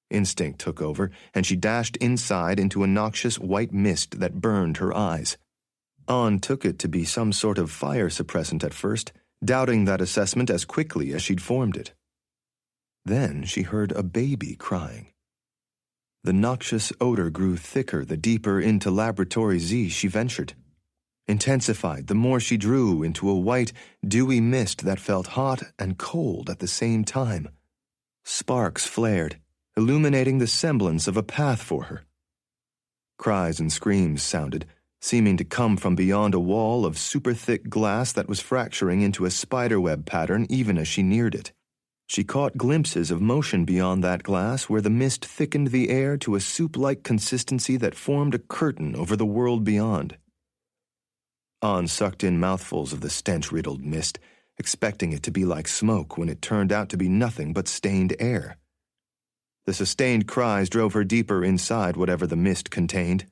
Instinct took over, and she dashed inside into a noxious white mist that burned her eyes. Anne took it to be some sort of fire suppressant at first, doubting that assessment as quickly as she'd formed it. Then she heard a baby crying. The noxious odor grew thicker the deeper into Laboratory Z she ventured. Intensified the more she drew into a white, dewy mist that felt hot and cold at the same time. Sparks flared, illuminating the semblance of a path for her. Cries and screams sounded, seeming to come from beyond a wall of super-thick glass that was fracturing into a spiderweb pattern even as she neared it. She caught glimpses of motion beyond that glass where the mist thickened the air to a soup-like consistency that formed a curtain over the world beyond. Anne sucked in mouthfuls of the stench-riddled mist, expecting it to be like smoke when it turned out to be nothing but stained air. The sustained cries drove her deeper inside whatever the mist contained.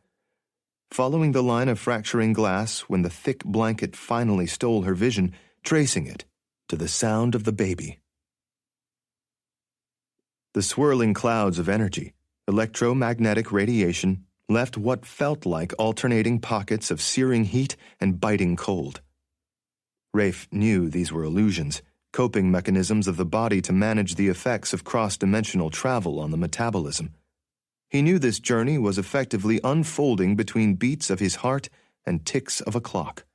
Following the line of fracturing glass when the thick blanket finally stole her vision, tracing it to the sound of the baby. The swirling clouds of energy, electromagnetic radiation, left what felt like alternating pockets of searing heat and biting cold. Rafe knew these were illusions, coping mechanisms of the body to manage the effects of cross-dimensional travel on the metabolism. He knew this journey was effectively unfolding between beats of his heart and ticks of a clock.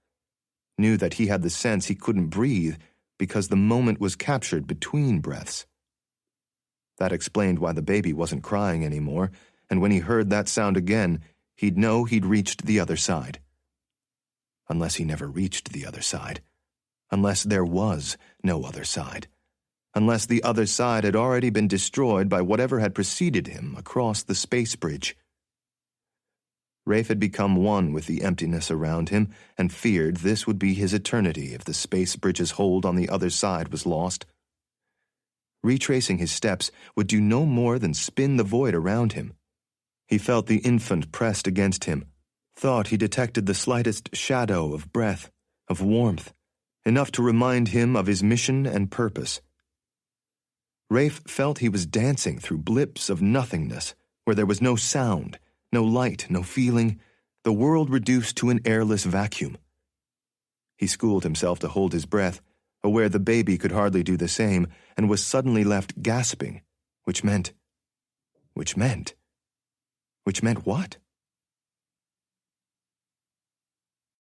Knew that he had the sense he couldn't breathe because the moment was captured between breaths. That explained why the baby wasn't crying anymore, and when he heard that sound again, he'd know he'd reached the other side. Unless he never reached the other side. Unless there was no other side. Unless the other side had already been destroyed by whatever had preceded him across the space bridge. Rafe had become one with the emptiness around him and feared this would be his eternity if the space bridge's hold on the other side was lost. Retracing his steps would do no more than spin the void around him. He felt the infant pressed against him, thought he detected the slightest shadow of breath, of warmth, enough to remind him of his mission and purpose. Rafe felt he was dancing through blips of nothingness, where there was no sound, no light, no feeling, the world reduced to an airless vacuum. He schooled himself to hold his breath, aware the baby could hardly do the same, and was suddenly left gasping, which meant what?